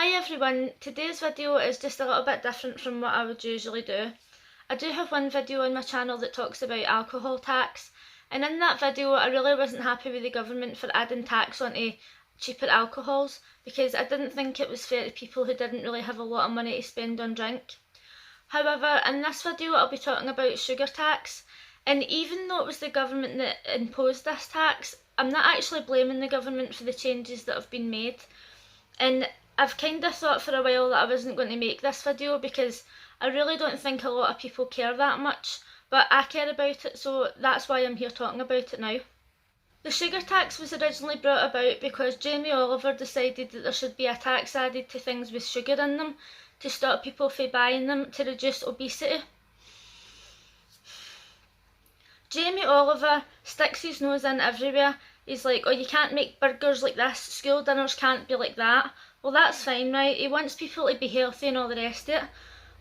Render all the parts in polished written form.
Hi everyone, today's video is just a little bit different from what I would usually do. I do have one video on my channel that talks about alcohol tax, and in that video I really wasn't happy with the government for adding tax onto cheaper alcohols because I didn't think it was fair to people who didn't really have a lot of money to spend on drink. However, in this video I'll be talking about sugar tax, and even though it was the government that imposed this tax, I'm not actually blaming the government for the changes that have been made. And I've kind of thought for a while that I wasn't going to make this video because I really don't think a lot of people care that much, but I care about it, so that's why I'm here talking about it now. The sugar tax was originally brought about because Jamie Oliver decided that there should be a tax added to things with sugar in them to stop people from buying them to reduce obesity. Jamie Oliver sticks his nose in everywhere. He's like, oh, you can't make burgers like this, school dinners can't be like that. Well, that's fine, right? He wants people to be healthy and all the rest of it.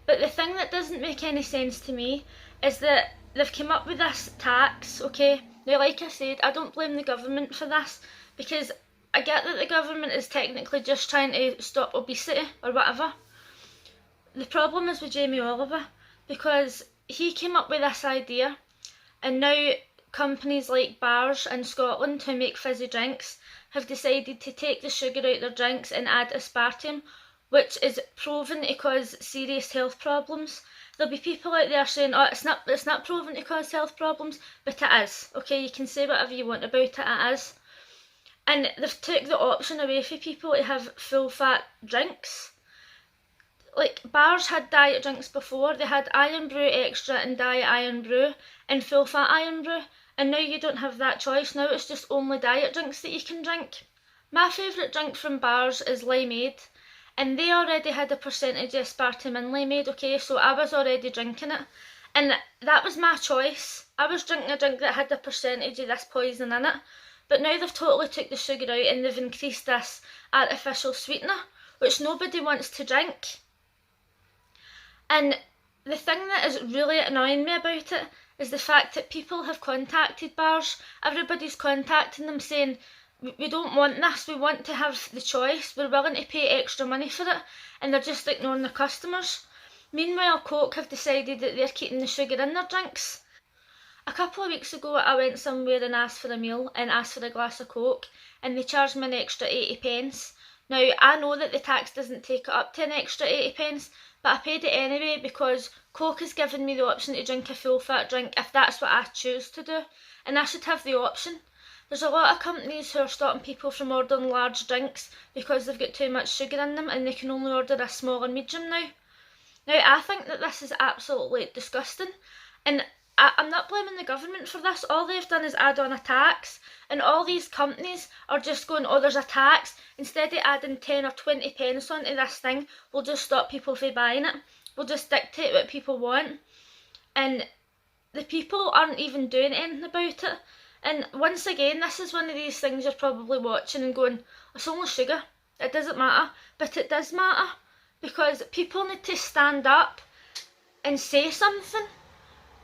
But the thing that doesn't make any sense to me is that they've come up with this tax, okay? Now, like I said, I don't blame the government for this because I get that the government is technically just trying to stop obesity or whatever. The problem is with Jamie Oliver because he came up with this idea, and now companies like bars in Scotland who make fizzy drinks have decided to take the sugar out their drinks and add aspartame, which is proven to cause serious health problems. There'll be people out there saying, oh, it's not proven to cause health problems, but it is. Okay, you can say whatever you want about it, it is. And they've took the option away for people to have full fat drinks. Like, bars had diet drinks before. They had irn-bru extra and diet irn-bru and full fat irn-bru, and now you don't have that choice. Now it's just only diet drinks that you can drink. My favourite drink from bars is limeade, and they already had a percentage of aspartame in limeade, okay, so I was already drinking it, and that was my choice. I was drinking a drink that had a percentage of this poison in it, but now they've totally took the sugar out and they've increased this artificial sweetener, which nobody wants to drink. And the thing that is really annoying me about it is the fact that people have contacted bars. Everybody's contacting them saying, we don't want this, we want to have the choice, we're willing to pay extra money for it, and they're just ignoring their customers. Meanwhile, Coke have decided that they're keeping the sugar in their drinks. A couple of weeks ago I went somewhere and asked for a meal and asked for a glass of Coke, and they charged me an extra 80 pence. Now, I know that the tax doesn't take it up to an extra 80 pence, but I paid it anyway because Coke has given me the option to drink a full fat drink if that's what I choose to do, and I should have the option. There's a lot of companies who are stopping people from ordering large drinks because they've got too much sugar in them and they can only order a small or medium now. Now, I think that this is absolutely disgusting, and I'm not blaming the government for this. All they've done is add on a tax, and all these companies are just going, oh, there's a tax. Instead of adding 10 or 20 pence onto this thing, we'll just stop people from buying it. We'll just dictate what people want. And the people aren't even doing anything about it. And once again, this is one of these things you're probably watching and going, it's only sugar. It doesn't matter. But it does matter, because people need to stand up and say something.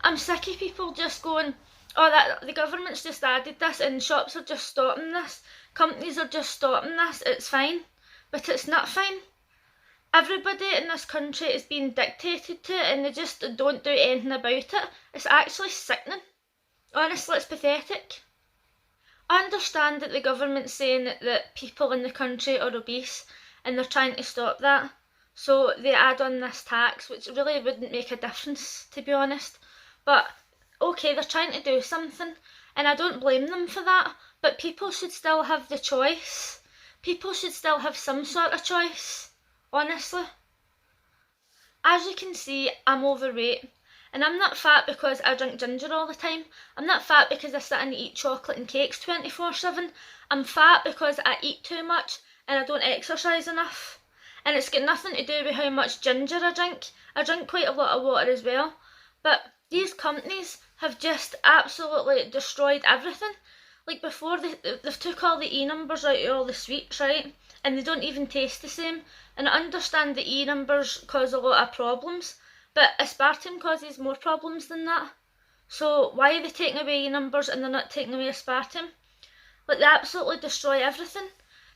I'm sick of people just going, oh, that the government's just added this and shops are just stopping this, companies are just stopping this, it's fine. But it's not fine. Everybody in this country is being dictated to and they just don't do anything about it. It's actually sickening. Honestly, it's pathetic. I understand that the government's saying that people in the country are obese and they're trying to stop that, so they add on this tax, which really wouldn't make a difference, to be honest. But okay, they're trying to do something, and I don't blame them for that, but people should still have the choice. People should still have some sort of choice, honestly. As you can see, I'm overweight, and I'm not fat because I drink ginger all the time. I'm not fat because I sit and eat chocolate and cakes 24/7. I'm fat because I eat too much and I don't exercise enough. And it's got nothing to do with how much ginger I drink. I drink quite a lot of water as well, but these companies have just absolutely destroyed everything. Like before, they've took all the E numbers out of all the sweets, right? And they don't even taste the same. And I understand the E numbers cause a lot of problems, but aspartame causes more problems than that. So why are they taking away E numbers and they're not taking away aspartame? Like, they absolutely destroy everything.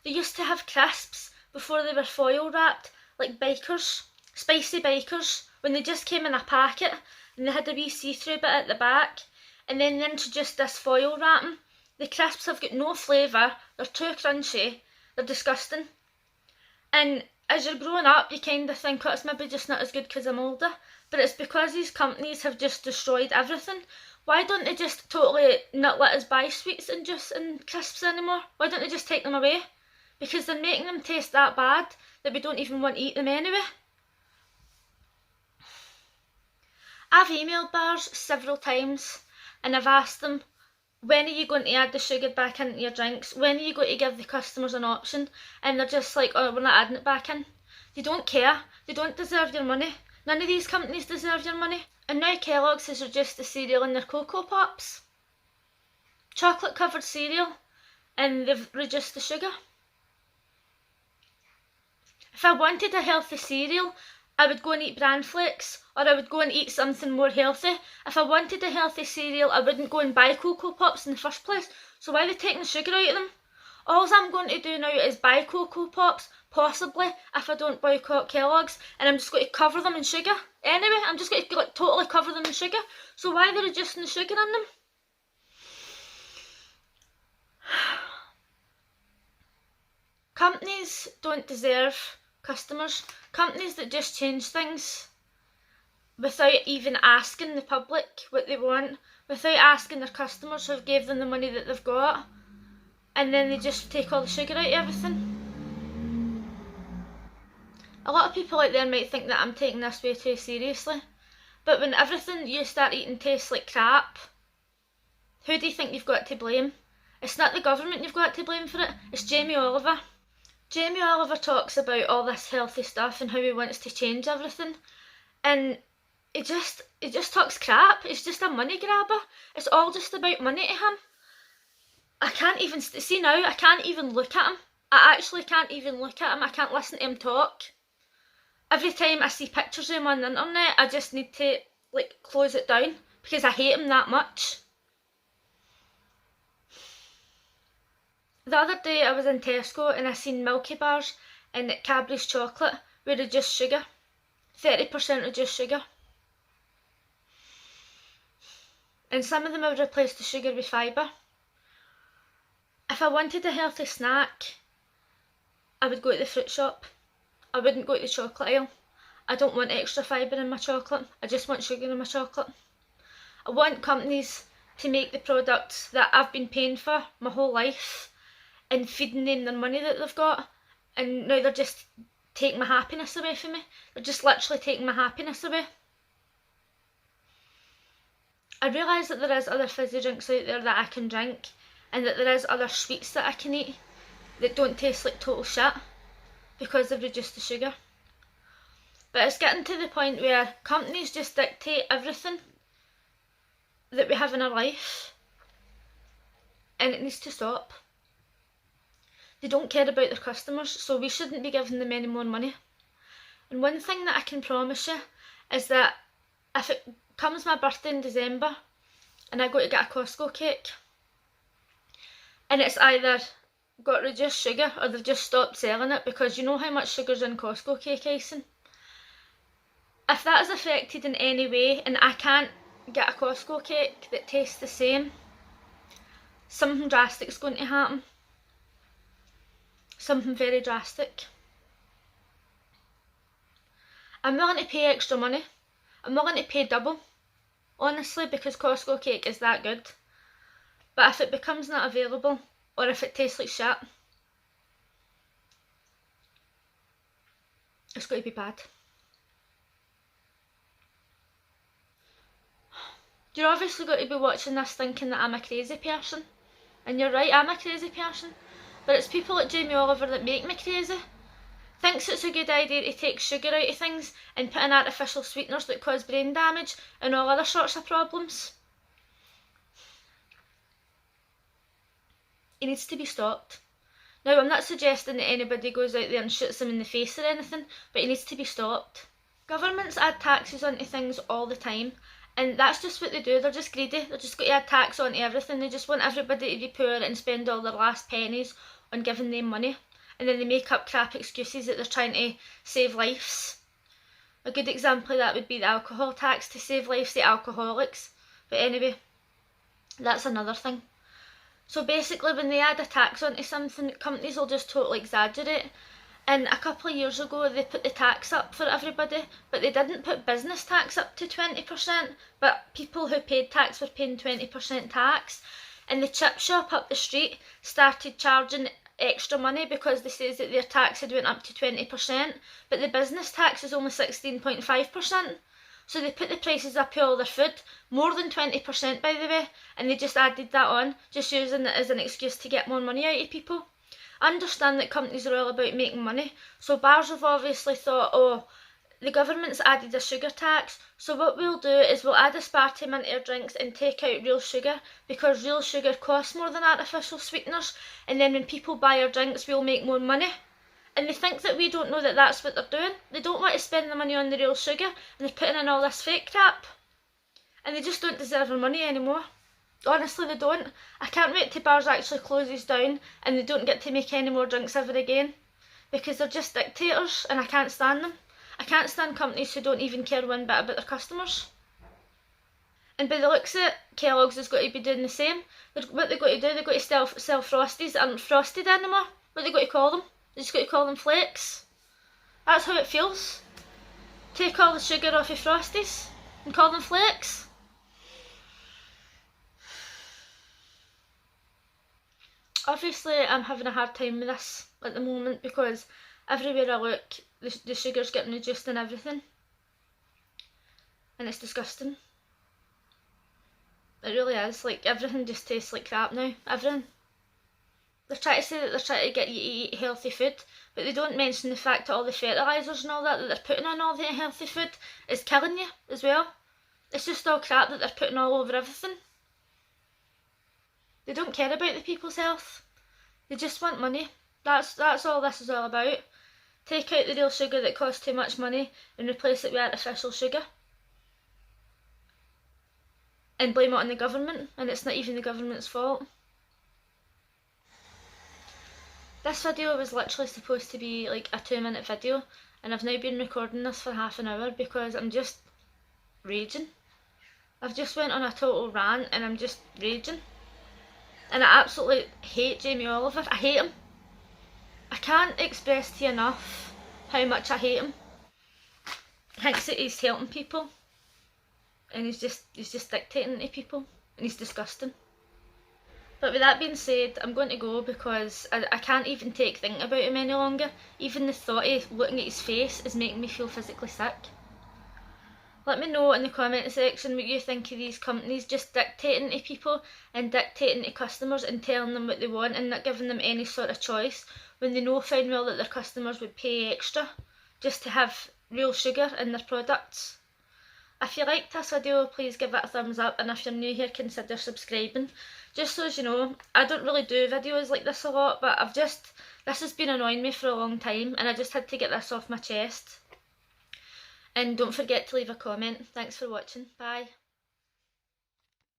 They used to have crisps before they were foil wrapped, like bikers, spicy bikers, when they just came in a packet and they had a wee see-through bit at the back, and then they introduced this foil wrapping. The crisps have got no flavour, they're too crunchy, they're disgusting. And as you're growing up, you kind of think, oh, it's maybe just not as good because I'm older, but it's because these companies have just destroyed everything. Why don't they just totally not let us buy sweets and juice and crisps anymore? Why don't they just take them away? Because they're making them taste that bad that we don't even want to eat them anyway. I've emailed bars several times and I've asked them, when are you going to add the sugar back into your drinks? When are you going to give the customers an option? And they're just like, oh, we're not adding it back in. They don't care. They don't deserve your money. None of these companies deserve your money. And now Kellogg's has reduced the cereal in their Cocoa Pops. Chocolate covered cereal, and they've reduced the sugar. If I wanted a healthy cereal, I would go and eat bran flakes, or I would go and eat something more healthy. If I wanted a healthy cereal, I wouldn't go and buy Cocoa Pops in the first place. So why are they taking the sugar out of them? All I'm going to do now is buy Cocoa Pops, possibly, if I don't boycott Kellogg's, and I'm just going to cover them in sugar. Anyway, I'm just going to totally cover them in sugar. So why are they reducing the sugar in them? Companies don't deserve customers. Companies that just change things without even asking the public what they want, without asking their customers who gave them the money that they've got, and then they just take all the sugar out of everything. A lot of people out there might think that I'm taking this way too seriously, but when everything you start eating tastes like crap, who do you think you've got to blame? It's not the government you've got to blame for it, it's Jamie Oliver. Jamie Oliver talks about all this healthy stuff and how he wants to change everything, and he just talks crap. It's just a money grabber. It's all just about money to him. I can't even see now. I can't even look at him. I actually can't even look at him. I can't listen to him talk. Every time I see pictures of him on the internet, I just need to close it down because I hate him that much. The other day I was in Tesco and I seen Milky Bars and Cadbury's chocolate with reduced sugar, 30% reduced sugar. And some of them have replaced the sugar with fibre. If I wanted a healthy snack, I would go to the fruit shop. I wouldn't go to the chocolate aisle. I don't want extra fibre in my chocolate. I just want sugar in my chocolate. I want companies to make the products that I've been paying for my whole life and feeding them their money that they've got, and now they're just taking my happiness away from me. They're just literally taking my happiness away. I realise that there is other fizzy drinks out there that I can drink, and that there is other sweets that I can eat that don't taste like total shit because they've reduced the sugar. But it's getting to the point where companies just dictate everything that we have in our life, and it needs to stop. They don't care about their customers, so we shouldn't be giving them any more money. And one thing that I can promise you is that if it comes my birthday in December and I go to get a Costco cake and it's either got reduced sugar or they've just stopped selling it, because you know how much sugar's in Costco cake icing. If that is affected in any way and I can't get a Costco cake that tastes the same, something drastic is going to happen. Something very drastic. I'm willing to pay extra money. I'm willing to pay double, honestly, because Costco cake is that good. But if it becomes not available, or if it tastes like shit, it's going to be bad. You're obviously going to be watching this thinking that I'm a crazy person. And you're right, I'm a crazy person. But it's people like Jamie Oliver that make me crazy. Thinks it's a good idea to take sugar out of things and put in artificial sweeteners that cause brain damage and all other sorts of problems. He needs to be stopped. Now, I'm not suggesting that anybody goes out there and shoots him in the face or anything, but he needs to be stopped. Governments add taxes onto things all the time, and that's just what they do. They're just greedy. They're just going to add tax onto everything. They just want everybody to be poor and spend all their last pennies on giving them money. and then they make up crap excuses that they're trying to save lives. A good example of that would be the alcohol tax, to save lives to alcoholics. But anyway, that's another thing. So basically, when they add a tax onto something, companies will just totally exaggerate. And a couple of years ago, they put the tax up for everybody, but they didn't put business tax up to 20%, but people who paid tax were paying 20% tax. And the chip shop up the street started charging extra money because they says that their tax had went up to 20%, but the business tax is only 16.5%. So they put the prices up of all their food, more than 20% by the way, and they just added that on, just using it as an excuse to get more money out of people. I understand that companies are all about making money, so bars have obviously thought, oh, the government's added a sugar tax, so what we'll do is we'll add aspartame into our drinks and take out real sugar, because real sugar costs more than artificial sweeteners, and then when people buy our drinks we'll make more money. And they think that we don't know that that's what they're doing. They don't want to spend the money on the real sugar, and they're putting in all this fake crap. And they just don't deserve our money anymore. Honestly, they don't. I can't wait till bars actually closes down and they don't get to make any more drinks ever again. Because they're just dictators and I can't stand them. I can't stand companies who don't even care one bit about their customers. And by the looks of it, Kellogg's has got to be doing the same. What they've got to do, they've got to sell Frosties that aren't frosted anymore. What are they got to call them? They just got to call them flakes. That's how it feels. Take all the sugar off of Frosties and call them flakes. Obviously I'm having a hard time with this at the moment because everywhere I look the sugar's getting reduced in everything. And it's disgusting. It really is. Like, everything just tastes like crap now. Everything. They're trying to say that they're trying to get you to eat healthy food, but they don't mention the fact that all the fertilisers and all that they're putting on all the healthy food is killing you as well. It's just all crap that they're putting all over everything. They don't care about the people's health. They just want money. That's all this is all about. Take out the real sugar that costs too much money and replace it with artificial sugar. And blame it on the government, and it's not even the government's fault. This video was literally supposed to be like a 2-minute video, and I've now been recording this for half an hour because I'm just raging. I've just went on a total rant and I'm just raging. And I absolutely hate Jamie Oliver. I hate him. I can't express to you enough how much I hate him. He thinks that he's helping people, and he's just dictating to people, and he's disgusting. But with that being said, I'm going to go because I can't even take thinking about him any longer. Even the thought of looking at his face is making me feel physically sick. Let me know in the comment section what you think of these companies just dictating to people and dictating to customers and telling them what they want and not giving them any sort of choice when they know fine well that their customers would pay extra just to have real sugar in their products. If you liked this video, please give it a thumbs up, and if you're new here, consider subscribing. Just so as you know, I don't really do videos like this a lot, but this has been annoying me for a long time, and I just had to get this off my chest. And don't forget to leave a comment. Thanks for watching. Bye.